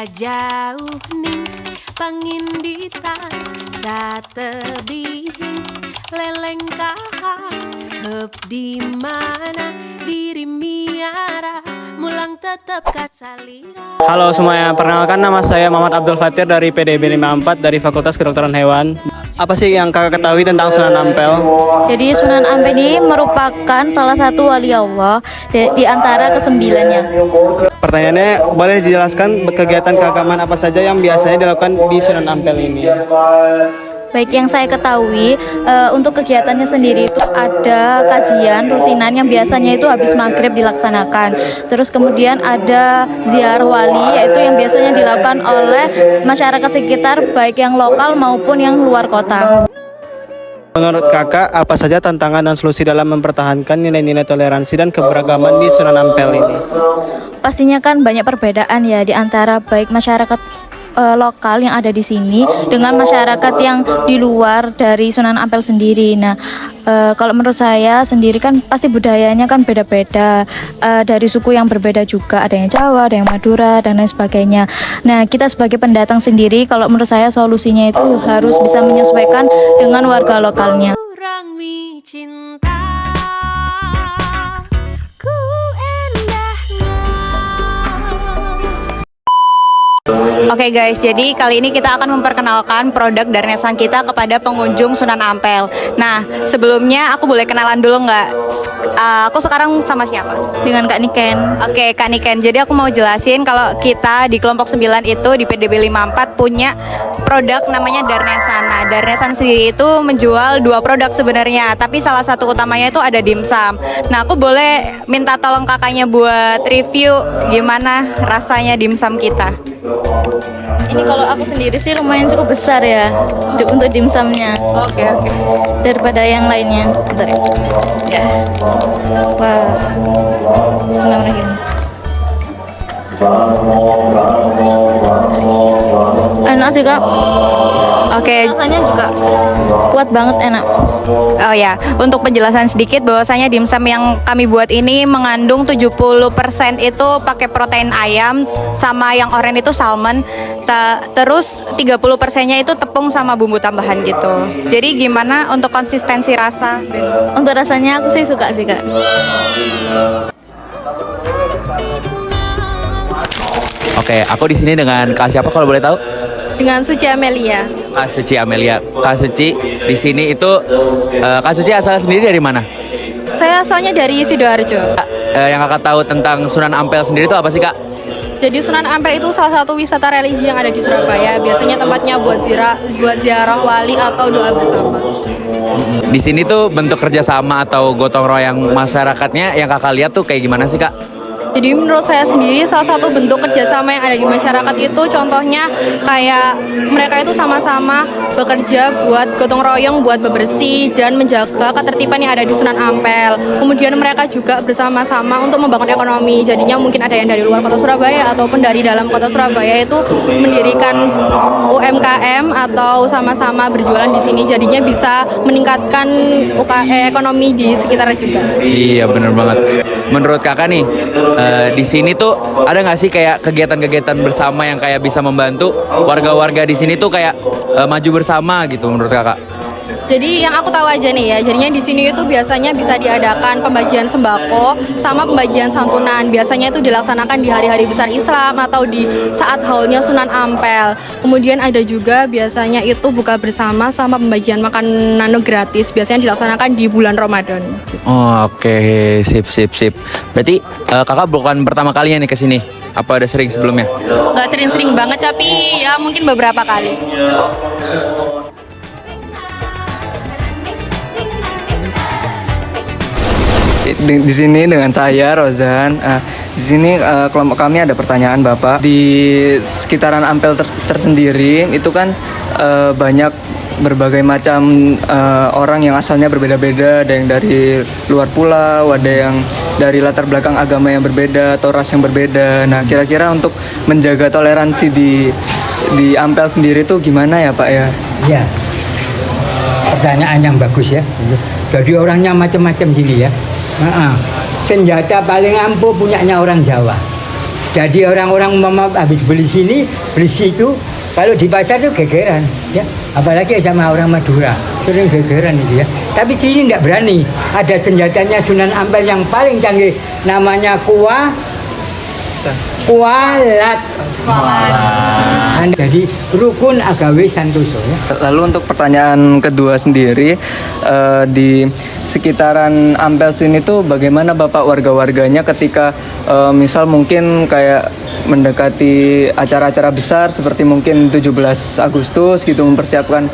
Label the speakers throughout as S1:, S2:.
S1: jauh ning panginditan satebihing leleng kahang hep di mana diri miara mulang tetap kasalira.
S2: Halo semuanya, perkenalkan nama saya Muhammad Abdul Fatir dari PDB 54 dari Fakultas Kedokteran Hewan. Apa sih yang kakak ketahui tentang Sunan Ampel?
S3: Jadi Sunan Ampel ini merupakan salah satu wali Allah di antara kesembilannya.
S2: Pertanyaannya, boleh dijelaskan kegiatan keagamaan apa saja yang biasanya dilakukan di Sunan Ampel ini?
S3: Baik, yang saya ketahui untuk kegiatannya sendiri itu ada kajian rutinan yang biasanya itu habis maghrib dilaksanakan. Terus kemudian ada ziarah wali, yaitu yang biasanya dilakukan oleh masyarakat sekitar baik yang lokal maupun yang luar kota.
S2: Menurut kakak, apa saja tantangan dan solusi dalam mempertahankan nilai-nilai toleransi dan keberagaman di Sunan Ampel ini?
S3: Pastinya kan banyak perbedaan ya di antara baik masyarakat lokal yang ada di sini dengan masyarakat yang di luar dari Sunan Ampel sendiri. Nah, kalau menurut saya sendiri kan pasti budayanya kan beda-beda, dari suku yang berbeda juga, ada yang Jawa, ada yang Madura dan lain sebagainya. Nah, kita sebagai pendatang sendiri, kalau menurut saya solusinya itu harus bisa menyesuaikan dengan warga lokalnya.
S1: Kurang mi cinta ku endahnya.
S4: Oke guys, jadi kali ini kita akan memperkenalkan produk Darnesan kita kepada pengunjung Sunan Ampel. Nah, sebelumnya aku boleh kenalan dulu nggak? Aku sekarang sama siapa?
S3: Dengan Kak Niken.
S4: Oke, Kak Niken. Jadi aku mau jelasin kalau kita di kelompok 9 itu di PDB 54 punya produk namanya Darnesan. Nah, Darnesan sendiri itu menjual 2 produk sebenarnya, tapi salah satu utamanya itu ada dimsum. Nah, aku boleh minta tolong kakaknya buat review gimana rasanya dimsum kita.
S3: Ini kalau aku sendiri sih lumayan cukup besar ya untuk dimsumnya.
S4: Oke.
S3: Daripada yang lainnya. Bentar ya. Wah. Bismillahirrahmanirrahim. Enak sih Kak.
S4: Oke.
S3: Rasanya juga kuat banget, enak.
S4: Oh ya, untuk penjelasan sedikit bahwasanya dimsum yang kami buat ini mengandung 70% itu pakai protein ayam, sama yang oranye itu salmon. Terus 30%-nya itu tepung sama bumbu tambahan gitu. Jadi gimana untuk konsistensi rasa?
S3: Untuk rasanya aku sih suka sih Kak.
S5: Oke, aku di sini dengan Kak siapa kalau boleh tahu?
S4: Dengan Suci Amelia.
S5: Kak Suci Amelia. Kak Suci di sini itu Kak Suci asal sendiri dari mana?
S4: Saya asalnya dari Sidoarjo.
S5: Yang kakak tahu tentang Sunan Ampel sendiri itu apa sih Kak?
S4: Jadi Sunan Ampel itu salah satu wisata religi yang ada di Surabaya. Biasanya tempatnya buat ziarah wali atau doa bersama.
S5: Di sini tuh bentuk kerjasama atau gotong royong masyarakatnya yang kakak lihat tuh kayak gimana sih Kak?
S4: Jadi menurut saya sendiri salah satu bentuk kerjasama yang ada di masyarakat itu contohnya kayak mereka itu sama-sama bekerja buat gotong royong buat bebersih dan menjaga ketertiban yang ada di Sunan Ampel. Kemudian mereka juga bersama-sama untuk membangun ekonomi. Jadinya mungkin ada yang dari luar kota Surabaya ataupun dari dalam kota Surabaya itu mendirikan UMKM atau sama-sama berjualan di sini. Jadinya bisa meningkatkan ekonomi di sekitarnya juga.
S5: Iya bener banget. Menurut kakak nih di sini tuh ada nggak sih kayak kegiatan-kegiatan bersama yang kayak bisa membantu warga-warga di sini tuh kayak maju bersama gitu menurut kakak?
S4: Jadi yang aku tahu aja nih ya, jadinya di sini itu biasanya bisa diadakan pembagian sembako sama pembagian santunan. Biasanya itu dilaksanakan di hari-hari besar Islam atau di saat haulnya Sunan Ampel. Kemudian ada juga biasanya itu buka bersama sama pembagian makanan gratis. Biasanya dilaksanakan di bulan Ramadan.
S5: Oh, oke, sip. Berarti kakak bukan pertama kalinya nih ke sini? Apa udah sering sebelumnya?
S4: Gak sering-sering banget, tapi ya mungkin beberapa kali.
S6: Di sini dengan saya Rozan. Di sini kelompok kami ada pertanyaan Bapak. Di sekitaran Ampel tersendiri itu kan banyak berbagai macam orang yang asalnya berbeda-beda. Ada yang dari luar pulau, ada yang dari latar belakang agama yang berbeda atau ras yang berbeda. Nah, kira-kira untuk menjaga toleransi di Ampel sendiri itu gimana ya Pak ya?
S7: Ya, pertanyaan yang bagus ya. Jadi orangnya macam-macam gini ya. Senjata paling ampuh punyanya orang Jawa. Jadi orang-orang mama habis beli sini, beli situ, kalau di pasar tuh gegeran, ya. Apalagi sama orang Madura, sering gegeran itu ya. Tapi sini nggak berani. Ada senjatanya Sunan Ampel yang paling canggih, namanya kualat. Jadi rukun agawe santoso ya.
S6: Lalu untuk pertanyaan kedua sendiri, di sekitaran Ampel sini tuh bagaimana Bapak warga-warganya ketika misal mungkin kayak mendekati acara-acara besar seperti mungkin 17 Agustus gitu, mempersiapkan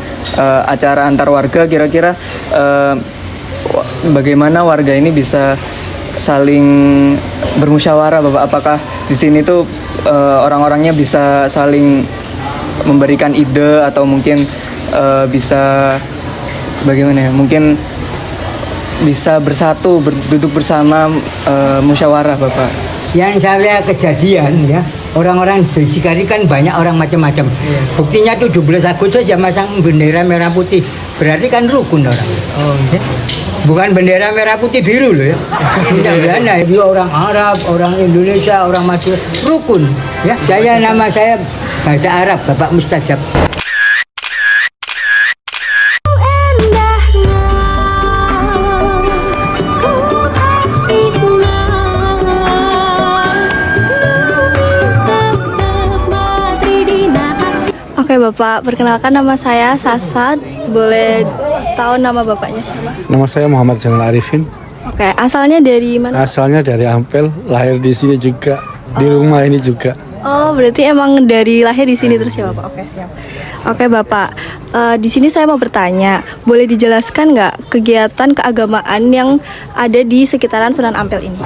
S6: acara antar warga, kira-kira bagaimana warga ini bisa saling bermusyawarah Bapak? Apakah di sini tuh orang-orangnya bisa saling memberikan ide atau mungkin bisa bagaimana ya? Mungkin bisa bersatu, duduk bersama, musyawarah Bapak.
S7: Yang saya kejadian ya, orang-orang di Cikari kan banyak orang macam-macam. Buktinya 17 Agustus ya masang bendera merah putih. Berarti kan rukun orang. Ya. Bukan bendera merah putih biru loh ya. Punya Belanda, juga orang Arab, orang Indonesia, orang Madura, rukun. Ya, nama saya bahasa Arab, Bapak Mustajab.
S4: Oke Bapak, perkenalkan nama saya Sasa. Boleh tahu nama Bapaknya siapa?
S8: Nama saya Muhammad Zainal Arifin.
S4: Oke, asalnya dari mana?
S8: Asalnya dari Ampel, lahir di sini juga, di rumah ini juga.
S4: Oh, berarti emang dari lahir di sini terus ya Bapak? Oke, siap. Oke Bapak, di sini saya mau bertanya, boleh dijelaskan nggak kegiatan keagamaan yang ada di sekitaran Sunan Ampel ini?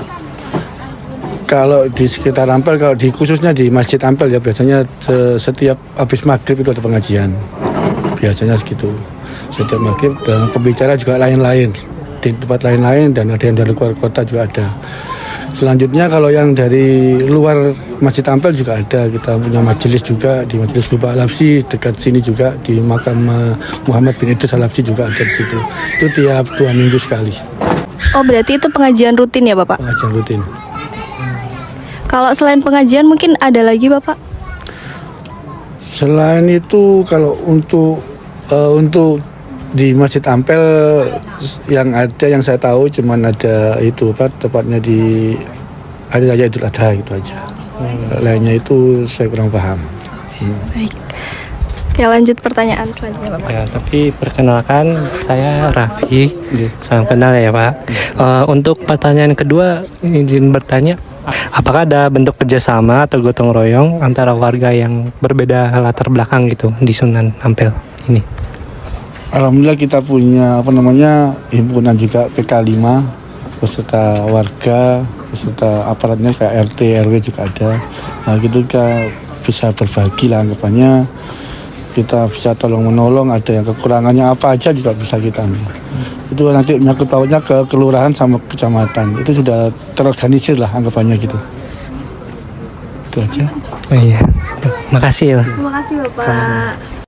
S8: Kalau di sekitar Ampel, kalau di khususnya di Masjid Ampel ya biasanya setiap habis maghrib itu ada pengajian. Biasanya segitu. Setiap maghrib dan pembicara juga lain-lain di tempat lain-lain, dan ada yang dari luar kota juga ada. Selanjutnya kalau yang dari luar Masjid Ampel juga ada, kita punya majelis juga di Majelis Kubah Al-Habsyi dekat sini juga, di makam Muhammad bin Idris Al-Habsyi juga ada di situ. Itu tiap 2 minggu sekali.
S4: Oh, berarti itu pengajian rutin ya Bapak?
S8: Pengajian rutin.
S4: Kalau selain pengajian mungkin ada lagi Bapak?
S8: Selain itu kalau untuk di Masjid Ampel yang ada, yang saya tahu cuman ada itu tepatnya di Hari Raya Idul Adha itu aja. Lainnya itu saya kurang paham.
S4: Baik. Oke, lanjut pertanyaan selanjutnya Bapak.
S9: Ya, tapi perkenalkan saya Raffi, salam kenal ya Pak. Untuk pertanyaan kedua, izin bertanya, apakah ada bentuk kerjasama atau gotong royong antara warga yang berbeda latar belakang gitu di Sunan Ampel ini?
S8: Alhamdulillah kita punya himpunan juga PK5 beserta warga, beserta aparatnya kayak RT, RW juga ada. Nah gitu kita bisa berbagi lah anggapannya, kita bisa tolong menolong, ada yang kekurangannya apa aja juga bisa kita ambil. Itu nanti menyangkut pautnya ke kelurahan sama kecamatan, itu sudah terorganisir lah anggapannya gitu. Itu aja.
S9: Oh iya, makasih ya.
S4: Terima kasih Bapak.